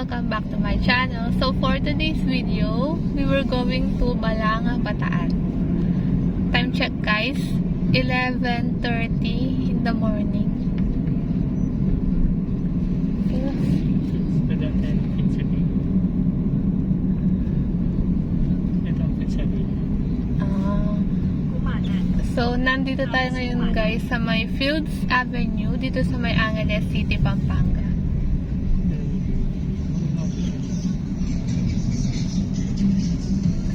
welcome back to my channel. So for today's video, we were going to Balanga, Bataan. Time check guys, 11:30 in the morning. So, nandito tayo ngayon guys sa may Fields Avenue, dito sa may Angeles City, Pampanga.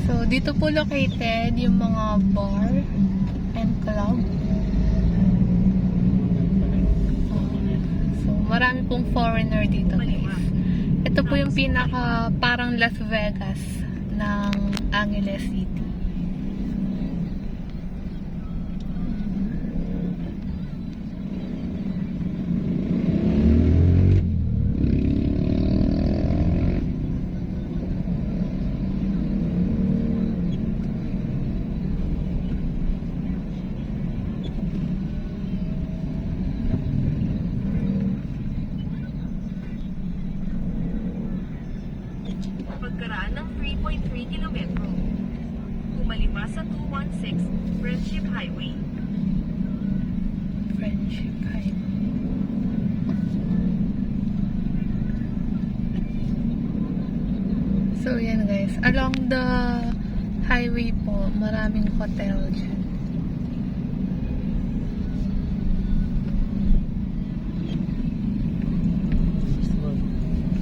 So, dito po located yung mga bar and club. So, marami pong foreigner dito guys. Ito po yung pinaka parang Las Vegas ng Angeles City. Pagkaraan ng 3.3 kilometro, kumaliwa sa 216 Friendship Highway. Friendship Highway. So, yan guys. Along the highway po, maraming hotel dyan.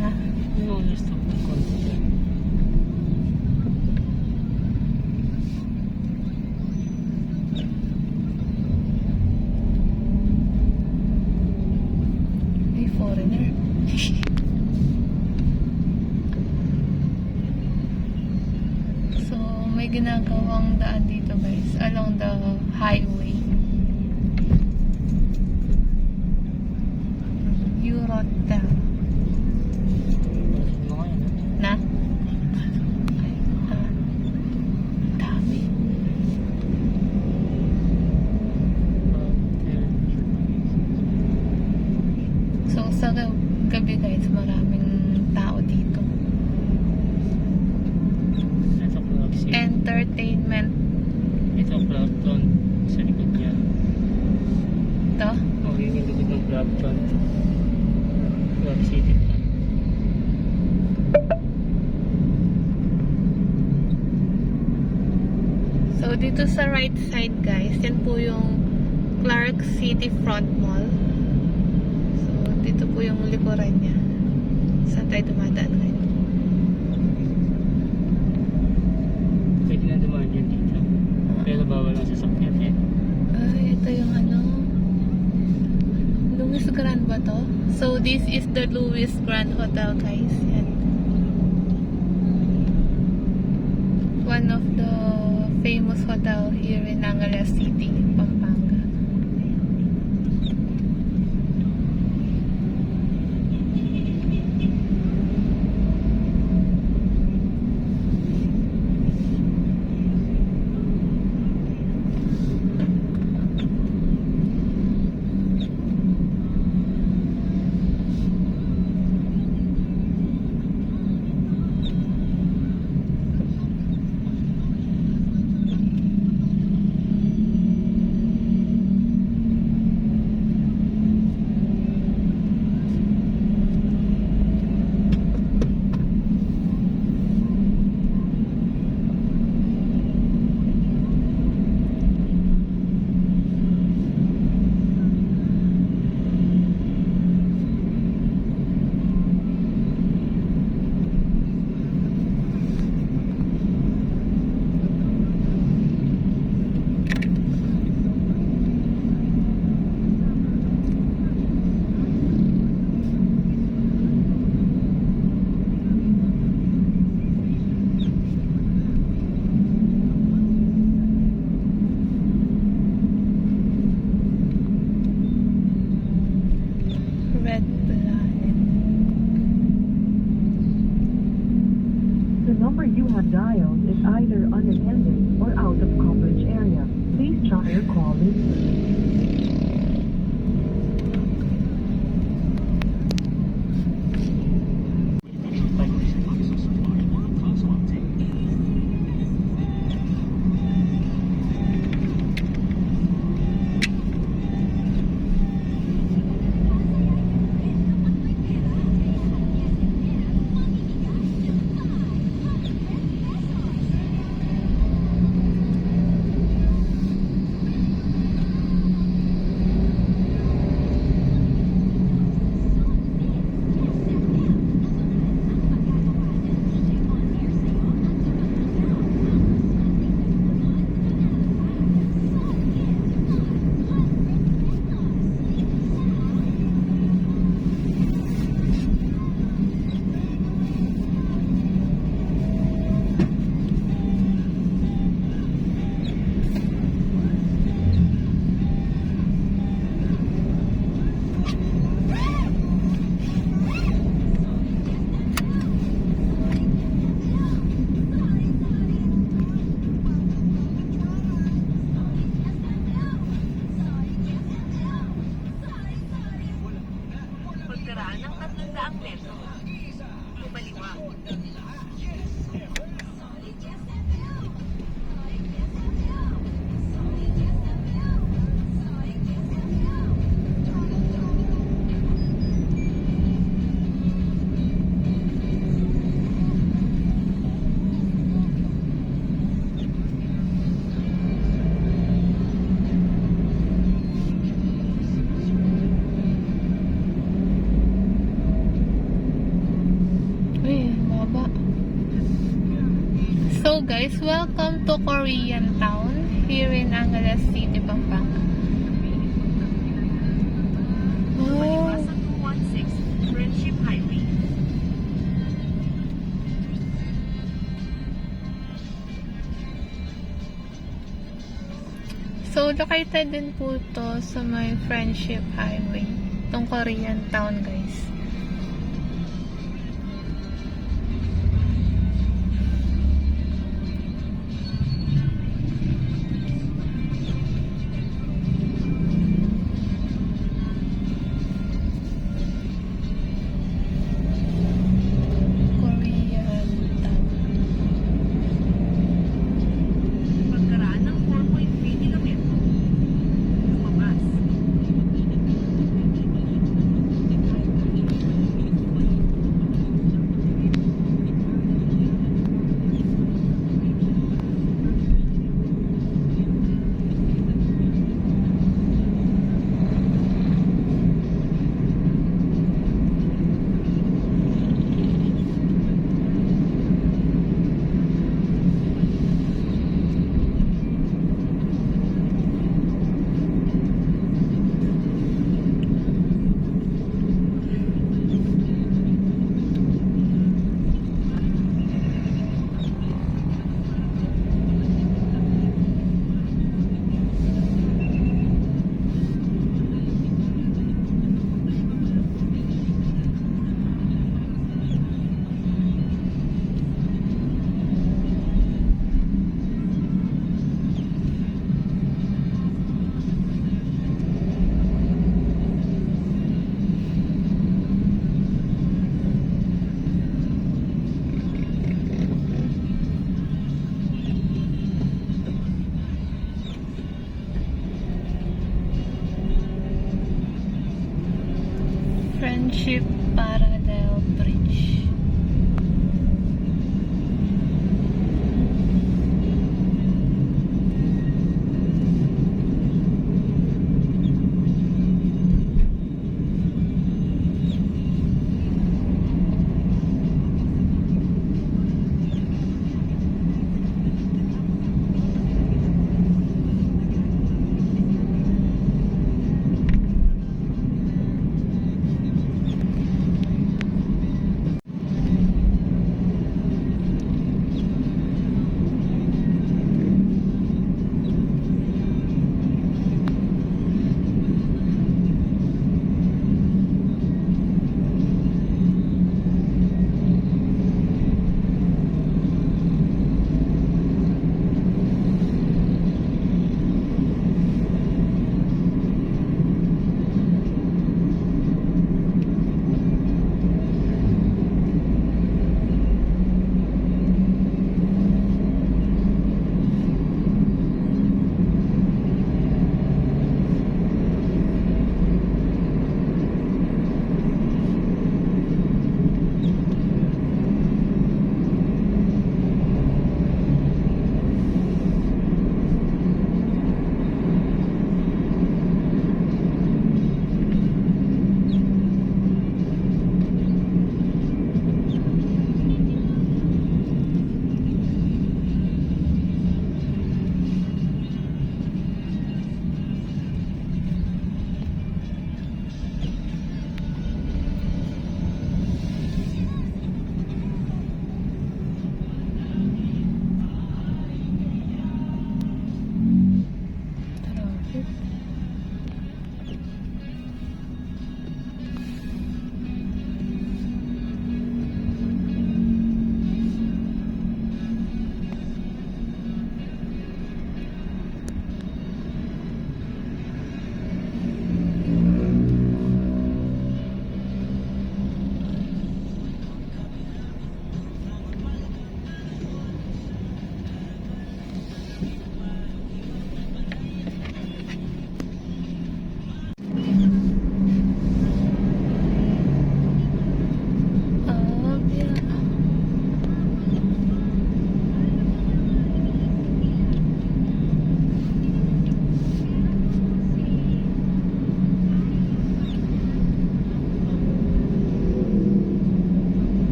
Ha? No, just stop the content. May foreigner. So, may ginagawang daan dito guys, along the highway. Eurotel. Na? Dami. So, sa gabi guys, maraming tao dito. Ito club scene. Entertainment. Ito club doon sa likod niya. To? Oh, yun yung likod ng club doon. Club City. So, dito sa right side guys, yan po yung Clark City Front Mall. So, dito po yung likuran niya. Saan tayo dumadaan ngayon? Pwede na dumaan yan dito. Pero bawal ang sasakyan eh. Ay, ito yung ano. Louis Grand ba to? So, this is the Louis Grand Hotel guys. Yan. One of the famous hotel here in Angeles City, Pampanga. Red Planet. The number you have dialed is either unattended or out of coverage area. Please try your call later. guys, welcome to Korean Town here in Angeles City, Pampanga. Bumaliwa Oh, sa 216 Friendship Highway. so located din po to sa may Friendship Highway, tong Korean Town guys. Korean Town. Pagkaraan ng 4.3 kilometro. Lumabas. Friendship Parallel Bridge.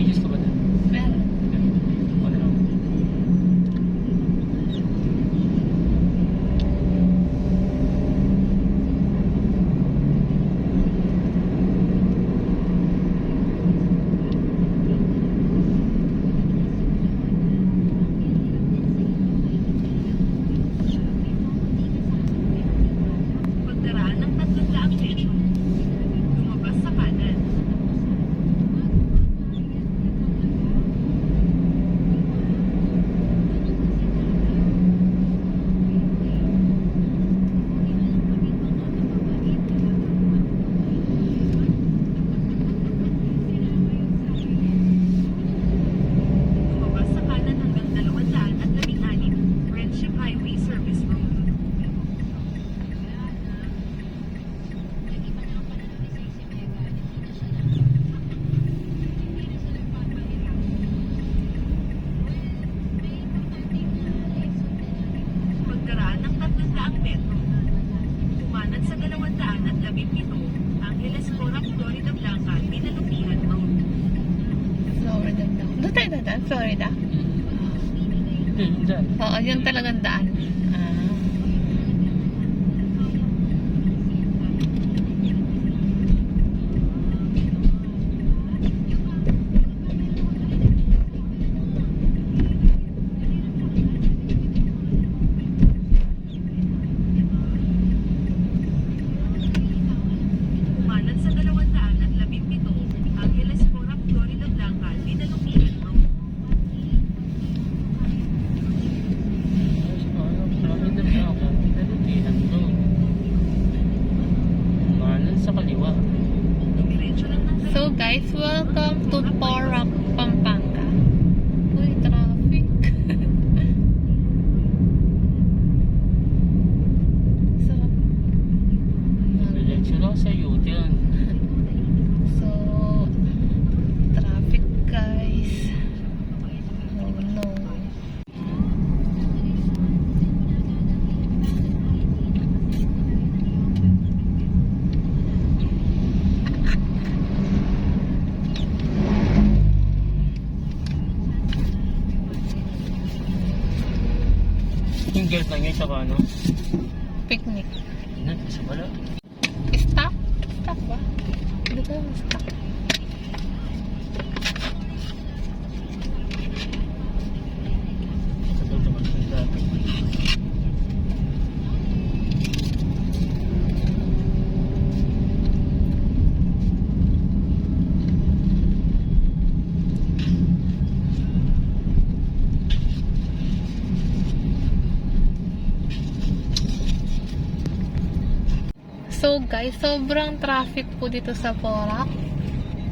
videos ka ba doon? Meron. Ako na lang. Pagkaraan ng 300 metro, lumabas sa kanan. Lumabas sa kanan hanggang 216 Friendship Highway Service Road. Pagkaraan ng 300 metro, tumanad sa 217 Angeles Corak, Florida Blanca, Pinalupihan Road. Florida daw. Doon tayo dadaan? Florida? Dyan. Oo, yun talagang daan. Ah. Tumanad sa 217 Angeles Corak, Florida Blanca, Pinalupihan Road. Mahalan sa kaliwa. Diretso lang ng So guys, welcome to Porac, Pampanga. Uy, traffic. Sarap. Diretso lang sa U-turn. So, traffic guys. Oh no. Yung girlfriend niya, tsaka ano? Picnic. Ano? Isa pala. Stop? Stop ba? Hindi ko yung stop. Sabay ito kasi ng traffic. So guys, sobrang traffic po dito sa Porac.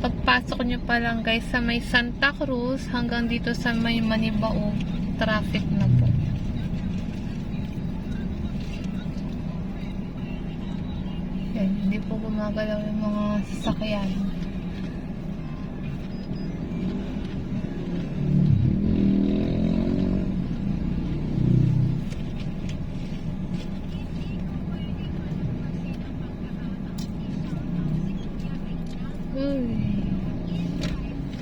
Pagpasok nyo pa lang guys sa may Santa Cruz hanggang dito sa may Manibaog, traffic na po. Yan, hindi po gumagalaw yung mga sasakyan. Uy.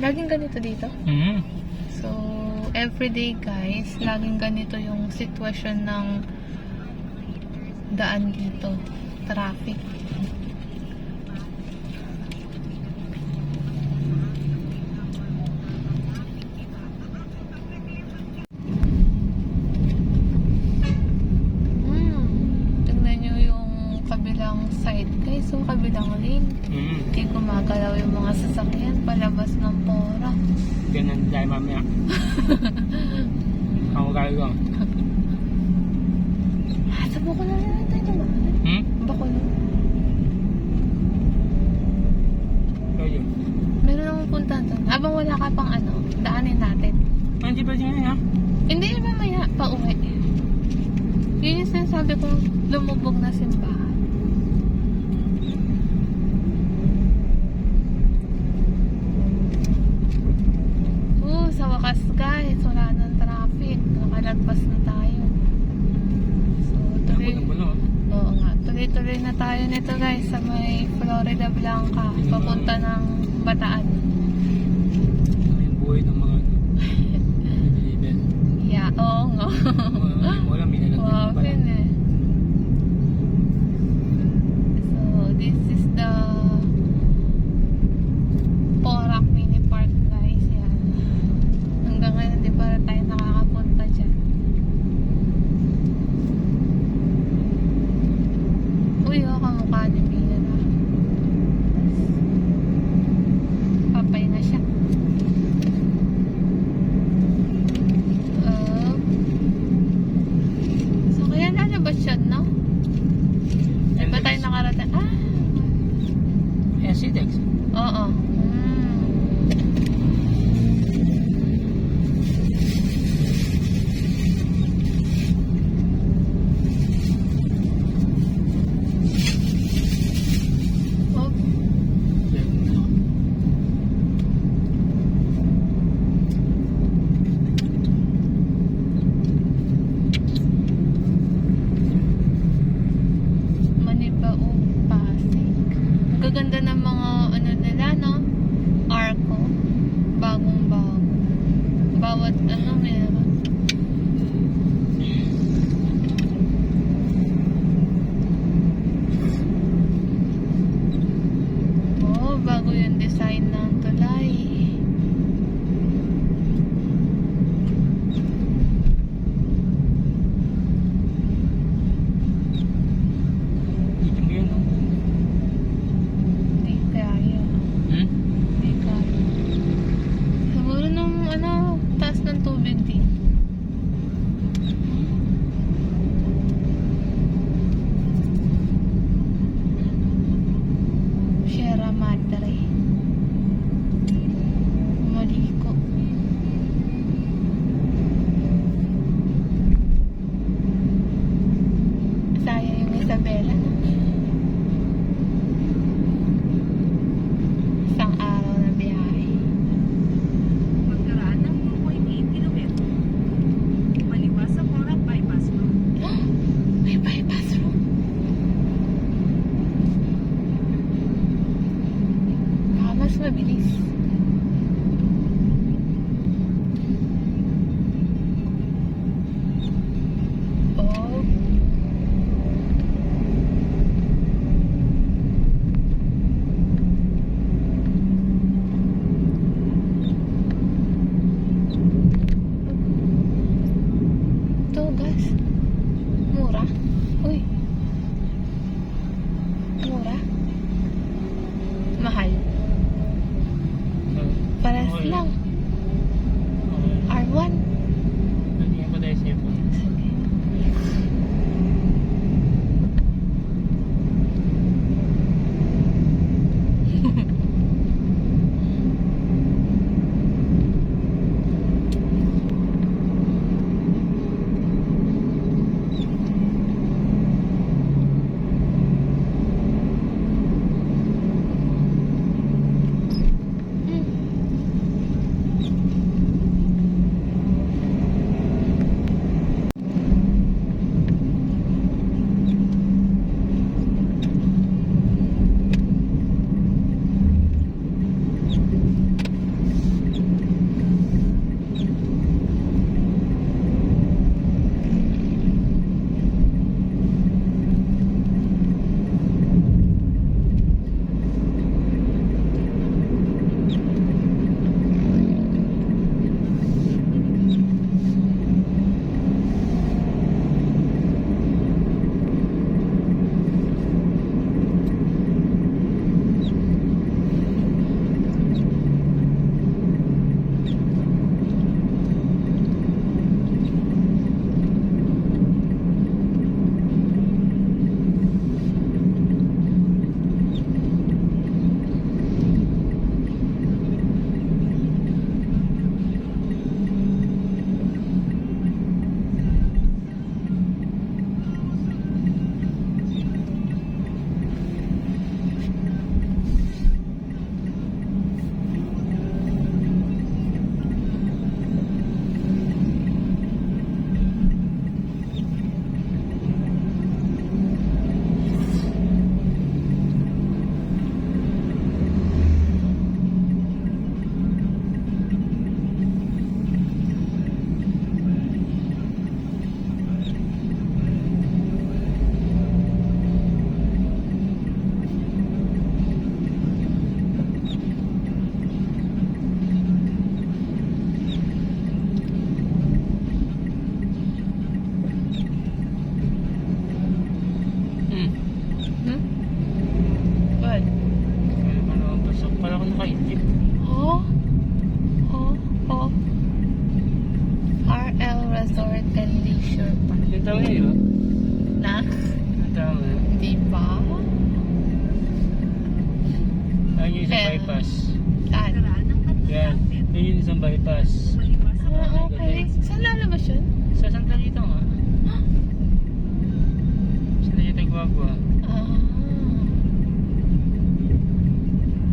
Laging ganito dito. So, everyday guys, laging ganito yung sitwasyon ng daan dito. Traffic. Tingnan nyo yung kabilang side guys. So, kabilang lane. Hindi gumagalaw yung mga sasakyan palabas ng Porac. Ganun dahil mamaya. Ako gagawin. Sa Bako na rin tayo naman. Bako na. Ikaw yun. Meron akong punta doon. Habang wala ka pang ano, daanin natin. Hindi ba din yun ha? Hindi mamaya pa uwi. Yun yung sinasabi kong lumubog na simbahan. Sa wakas guys, wala nang traffic. Nakalagpas na tayo. So, tuloy. Oo nga. Tuloy-tuloy na tayo nito guys sa may Florida Blanca. Papunta ng Bataan. Wala, may nalagdag pa Wow, pala. yun eh. So, this is the Porac Mini Park, guys. Yan. Hanggang ngayon, hindi pa rin tayo nakakapunta dyan. Uy, kamukha ni Pia na. Papay na siya. So, kaya lalabas siya, no? Di ba tayo nakarating? Eh, si Dex. Oo. Oh, Manibaog, Pasig. Ang gaganda ng mga ano nila, no? Arco. Bagong bago. Bawat ano meron. Oh, bago yung design ng tulay. Dito mo yun, no? Hindi kaya. Hmm? Hindi kaya. Siguro nung ano, taas ng tubig din. Sierra Madre. Maliko. Sayang yung Isabela, no? Isang araw na biyahe. Pagkaraan ng 2.8 kilometro. Maliwas sa Porac Bypass Road. May bypass road. Baka mas mabilis. Oh. Ito, guys. Mura. Uy. Mura. Mahal. Pares Okay. lang. Okay. R1. Nandiyan pa tayo sa airport. Sige. Yun yung isang bypass. Kumaliwa sa Ah, okay. Saan lalabas yun? Sa Santa Rita nga. Santa Rita Guagua. Ah.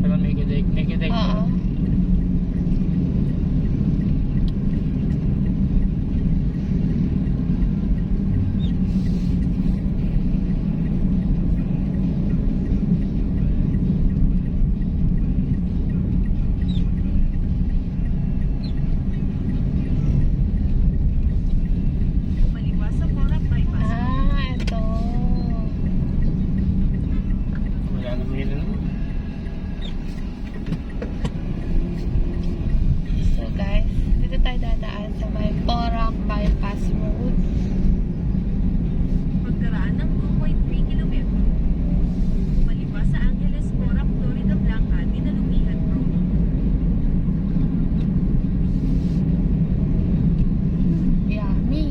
Parang may gudeg. May gudeg Oo. ba? Kumaliwa sa Porac Bypass. Ah, ito. Wala naman yun ano. So guys, dito tayo dadaan sa may Porac Bypass Road. Pagkaraan ng 2.3 kilometro. Kumaliwa sa Angeles Porac Florida Blanca Dinalupihan Road. Yummy.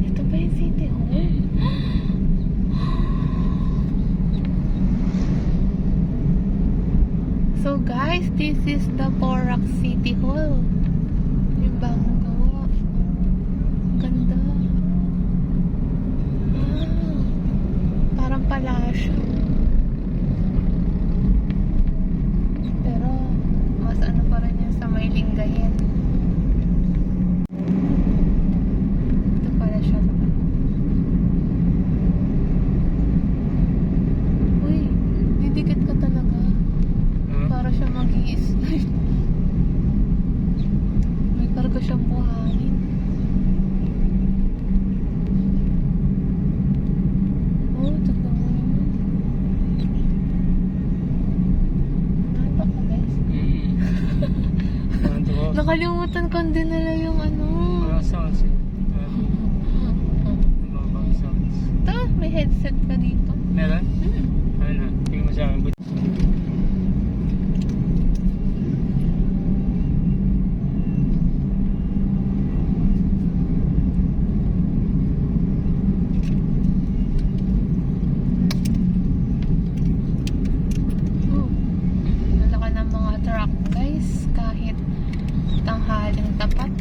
Ito ba yung City Hall? So guys, this is the Porac City Hall. Yung bagong gawa. Ganda. Ah, parang palasyo. Pero, mas ano pa rin yan sa may Lingayen. Ito pala siya. Uy, didikit ka talaga. Para siya mag-i-slide. May karga siyang buhangin. Oh, tignan mo naman. Nanda ka, guys? Ano ko? Nakalimutan ko din nila yung ano. Mga sounds eh. Mga bang sounds. Ito, may headset ka dito. Meron? Ano na? Tingin mo sa akin. Malaki ng mga truck, guys. Kahit tanghaling tapat.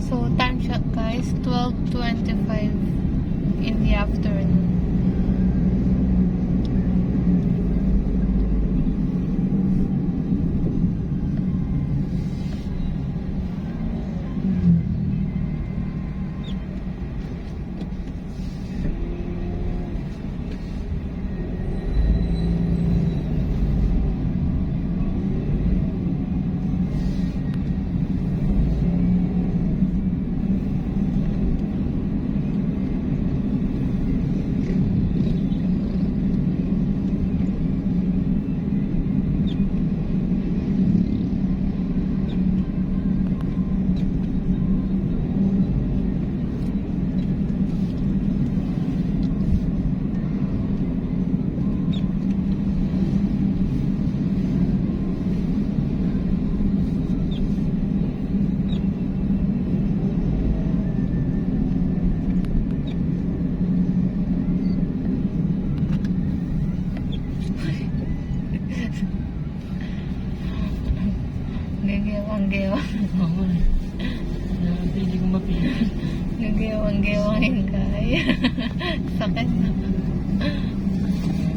So, time check guys, 12:25 in the afternoon. Gewang-gewang. Oo. Hindi ko mapili. Gewang-gewang yun kaya. Sakit na.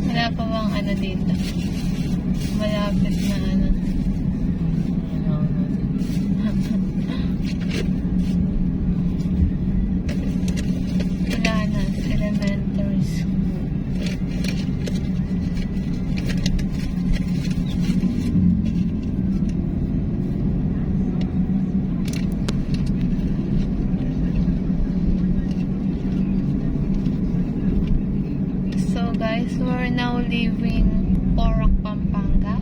Wala pa bang ano dito? Malapit na ano. Kailangan natin. Wala na. Elementary school. So guys, we're now leaving Porac, Pampanga.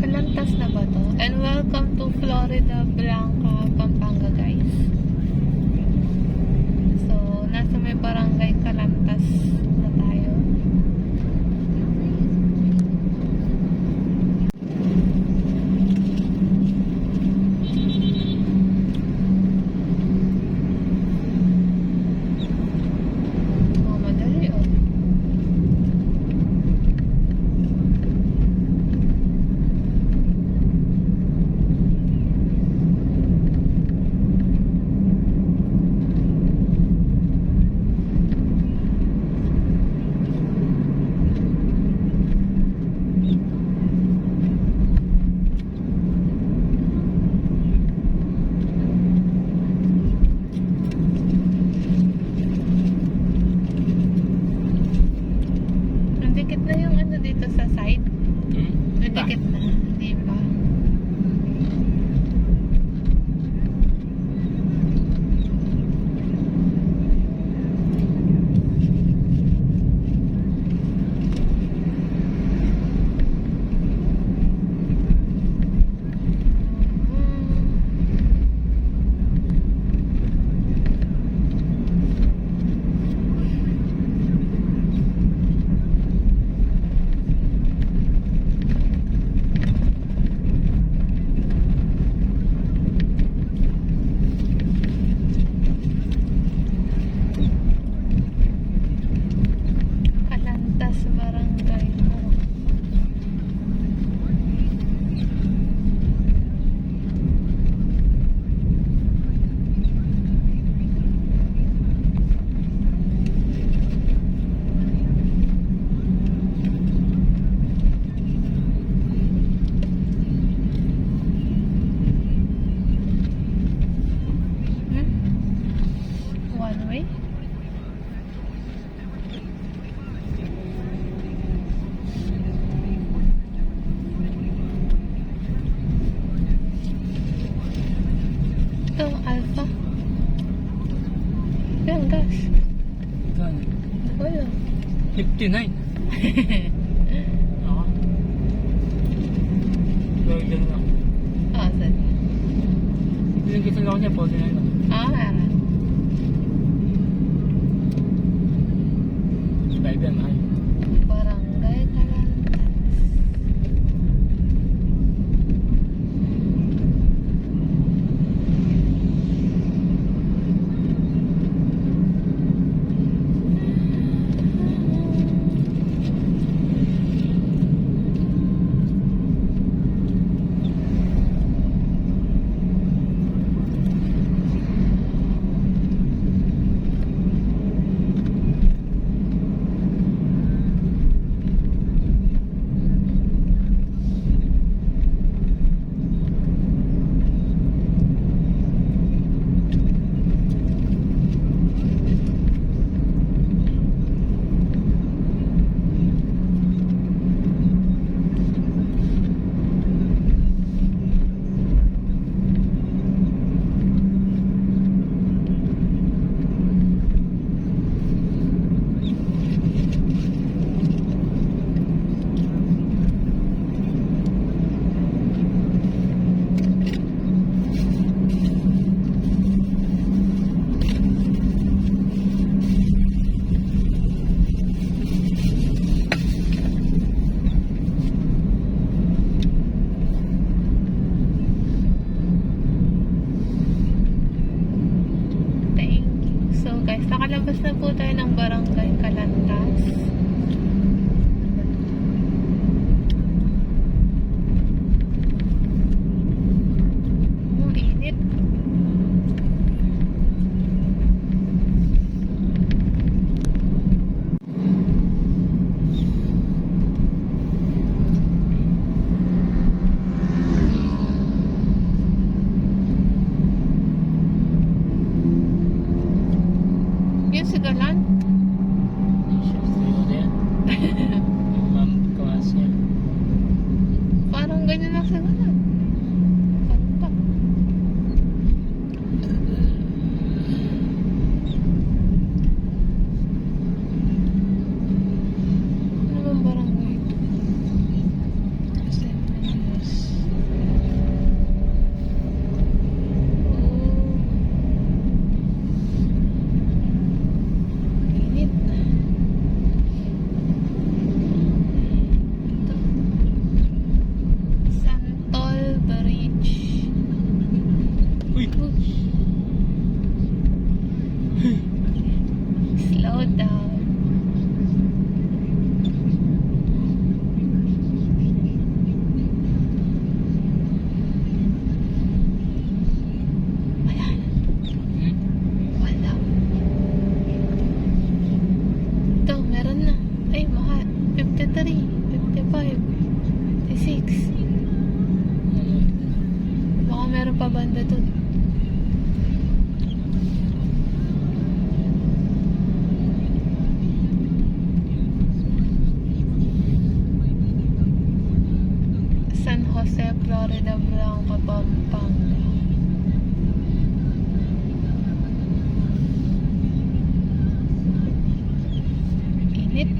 Kalantas na ba to? And welcome to Florida Blanca, Pampanga guys. So, nasa may barangay Kalantas na tayo. Oh, madali oh. Nadikit na yung ano dito sa side. Nadikit na. Hindi pa. Kalantas Barangay. One way. Ito, Alpha. Yung gas. Saan? Wala. 59. Ako. Gawin ka lang. Ah, saan? Bilang kita lang niya, 49 lang. Ah, meron. Baby, mahal. Barangay Kalantas. nakalabas na po tayo ng Barangay Calantas. Ang init. Yun si Galan. Parang ganyan lang si Galan. Kanta. Ano bang barangay ito? Init. Ito. Santol Bridge. Uy! Slow down. Wala na. Wala. Ito, meron na. Ay, mahal. 53, 55, 56. Baka meron pa banda dun. San Jose, Florida Blanca, Pampanga. Init.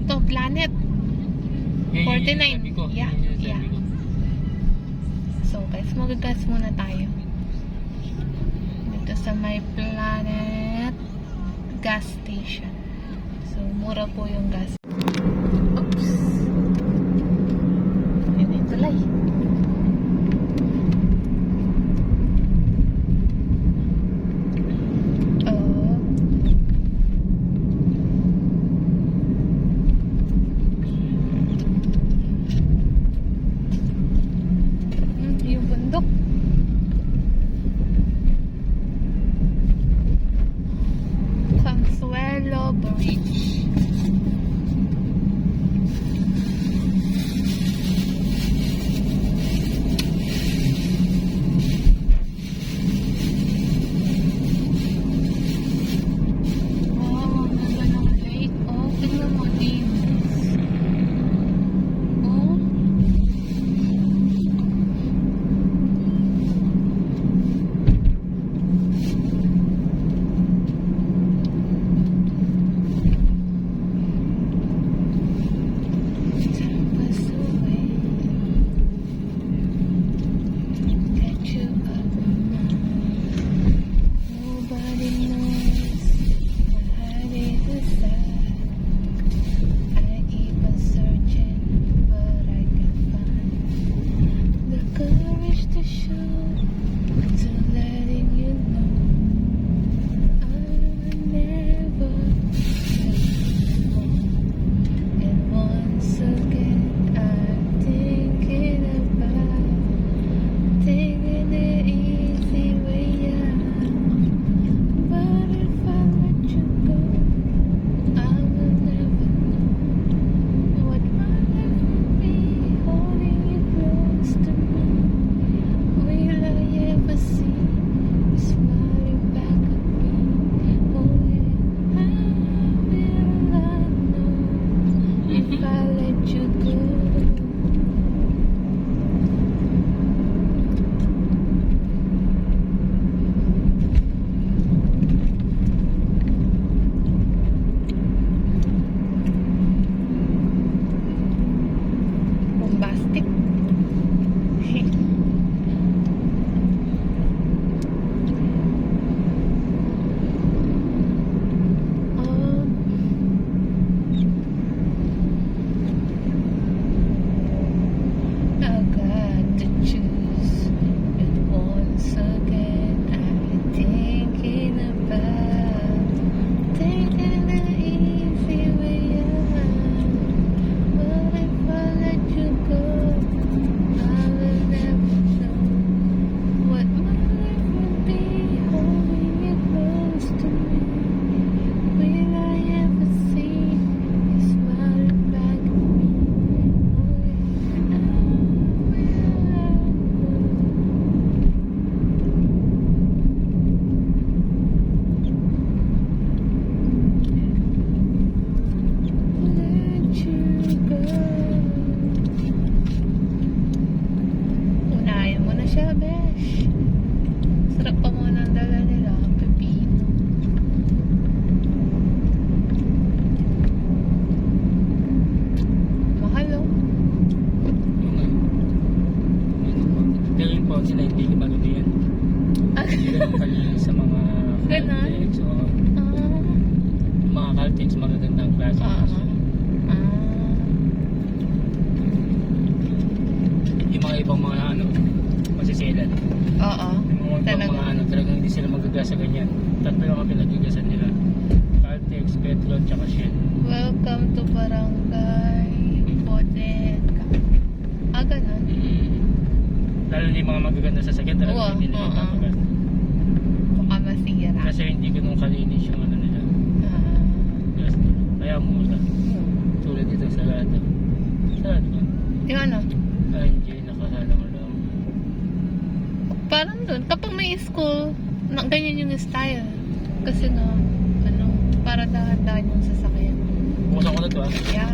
Ito, planet. 49. Yeah, yeah. So guys, magagas muna tayo. Dito sa may Planet gas station. So, mura po yung gas. Oops. Yun na yung tulay. Oh. Yung bundok. Consuelo Bridge. Caltex, magagandang klase. Ah. Yung mga ibang mga ano, masiselan. Oo. Yung mga ibang Talaga. mga ano, talagang hindi sila magagas sa ganyan. Tatlo lang ang pinagagasan nila. Caltex, Petron, tsaka Shell. Welcome to Barangay Bodega. Ganun. Lalo na yung mga magaganda sa sakyan, talagang Oo, hindi nila oo. magagas. Baka masira. Kasi hindi ganun kalinis yung ano nila. Ah. Gas nila. Kaya mura. Tulad dito sa Lado. Sa Lado ba? Yung ano? Anjay, nakasalang lang. Parang doon, kapag may school, ganyan yung style. Kasi nga, ano, para dahan-dahan yung sasakyan. Bukasan ko na to ah. Yeah.